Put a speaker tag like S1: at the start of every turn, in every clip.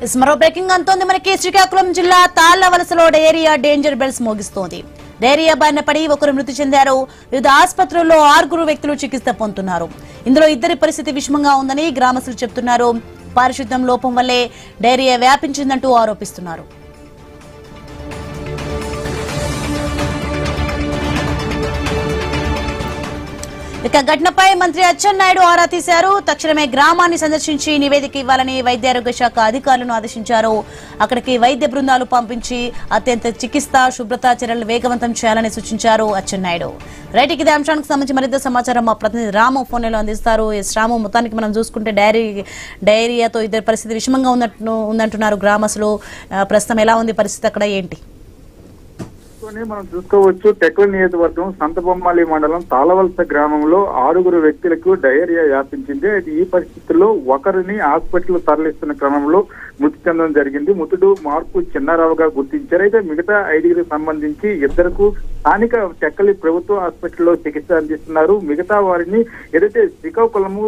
S1: మరో బ్రేకింగ్ అంతోంది మనకి. శ్రీకాకుళం జిల్లా తాళ్లవలసలో డయేరియా డేంజర్ బెల్స్ మోగిస్తోంది. డయేరియా బారిన పడి ఒకరు మృతి చెందారు. వివిధ ఆసుపత్రుల్లో 6 వ్యక్తులు చికిత్స పొందుతున్నారు. ఇందులో 2 పరిస్థితి విషమంగా ఉందని గ్రామస్తులు చెబుతున్నారు. పారిశుద్ధ్యం లోపం వల్లే డయేరియా వ్యాపించిందంటూ ఆరోపిస్తున్నారు. ఇక ఘటనపై మంత్రి అచ్చెన్నాయుడు ఆరా తీశారు. తక్షణమే గ్రామాన్ని సందర్శించి నివేదిక ఇవ్వాలని వైద్యారోగ్య శాఖ అధికారులను ఆదేశించారు. అక్కడికి వైద్య బృందాలు పంపించి అత్యంత చికిత్స శుభ్రత చర్యలు వేగవంతం చేయాలని సూచించారు అచ్చెన్నాయుడు. రైట్, ఇదే అంశానికి సంబంధించి మరింత సమాచారం మా ప్రతినిధి రాము ఫోన్లో అందిస్తారు. రాము, మొత్తానికి మనం చూసుకుంటే డయేరియాతో 2 పరిస్థితి విషమంగా ఉందంటున్నారు గ్రామస్తులు. ప్రస్తుతం ఎలా ఉంది పరిస్థితి అక్కడ, ఏంటి?
S2: మనం చూసుకోవచ్చు. టెక్ల నియోజకవర్గం సంతబొమ్మాలి మండలం తాళవలస గ్రామంలో 6 వ్యక్తులకు డయేరియా వ్యాపించింది. అయితే ఈ పరిస్థితుల్లో ఒకరిని హాస్పిటల్ తరలిస్తున్న క్రమంలో మృతి చెందడం జరిగింది. మృతుడు మార్పు చిన్నారావుగా గుర్తించారు. అయితే మిగతా 5కి సంబంధించి 2కు స్థానిక టెక్కలి ప్రభుత్వ హాస్పిటల్లో చికిత్స అందిస్తున్నారు. మిగతా వారిని ఏదైతే శ్రీకాకుళము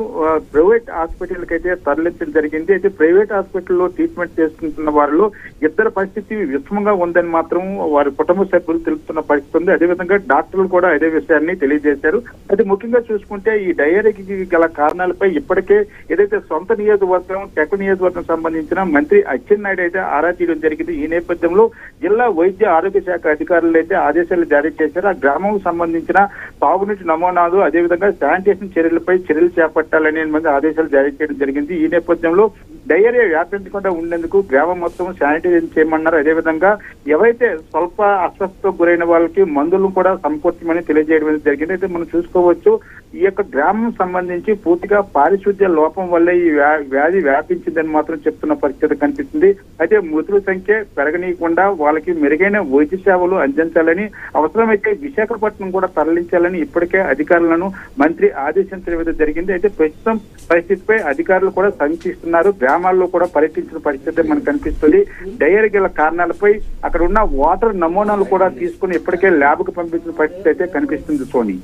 S2: ప్రైవేట్ హాస్పిటల్ కి అయితే తరలించడం జరిగింది. అయితే ప్రైవేట్ హాస్పిటల్లో ట్రీట్మెంట్ చేసుకుంటున్న వారిలో 2 పరిస్థితి విషమంగా ఉందని మాత్రం వారి కుటుంబ సభ్యులు తెలుపుతున్న పరిస్థితి ఉంది. అదేవిధంగా డాక్టర్లు కూడా అదే విషయాన్ని తెలియజేశారు. అయితే ముఖ్యంగా చూసుకుంటే ఈ డయేరియాకి గల కారణాలపై ఇప్పటికే ఏదైతే సొంత నియోజకవర్గం టెక్ నియోజకవర్గం సంబంధించిన మంత్రి అచ్చెన్నాయుడు అయితే ఆరా తీయడం జరిగింది. ఈ నేపథ్యంలో జిల్లా వైద్య ఆరోగ్య శాఖ అధికారులు అయితే ఆదేశాలు జారీ చేశారు. ఆ గ్రామం సంబంధించిన తాగునీటి నమూనాలు అదేవిధంగా శానిటేషన్ చర్యలు చేపట్టాలని ఆదేశాలు జారీ చేయడం జరిగింది. ఈ నేపథ్యంలో డయేరియా వ్యాపించకుండా ఉండేందుకు గ్రామం మొత్తం శానిటైజేషన్ చేయమన్నారు. అదేవిధంగా ఎవరైతే స్వల్ప అస్వస్థతకు గురైన వాళ్ళకి మందులను కూడా సమకూర్చమని తెలియజేయడం జరిగింది. అయితే మనం చూసుకోవచ్చు, ఈ యొక్క గ్రామం సంబంధించి పూర్తిగా పారిశుద్ధ్య లోపం వల్లే ఈ వ్యాధి వ్యాపించిందని మాత్రం చెప్తున్న పరిస్థితి కనిపిస్తుంది. అయితే మృతుల సంఖ్య పెరగనీయకుండా వాళ్ళకి మెరుగైన వైద్య సేవలు అందించాలని, అవసరమైతే విశాఖపట్నం కూడా తరలించాలని ఇప్పటికే అధికారులను మంత్రి ఆదేశించడం జరిగింది. అయితే ప్రస్తుతం పరిస్థితిపై అధికారులు కూడా సమీక్షిస్తున్నారు. గ్రామాల్లో కూడా పర్యటించిన పరిస్థితి మనకు కనిపిస్తుంది. డయేరియా గల కారణాలపై అక్కడ ఉన్న వాటర్ నమూనాలు కూడా తీసుకుని ఇప్పటికే ల్యాబ్ కు పంపించిన పరిస్థితి అయితే కనిపిస్తుంది. Soni,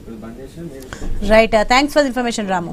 S1: right, thanks for information Ramu.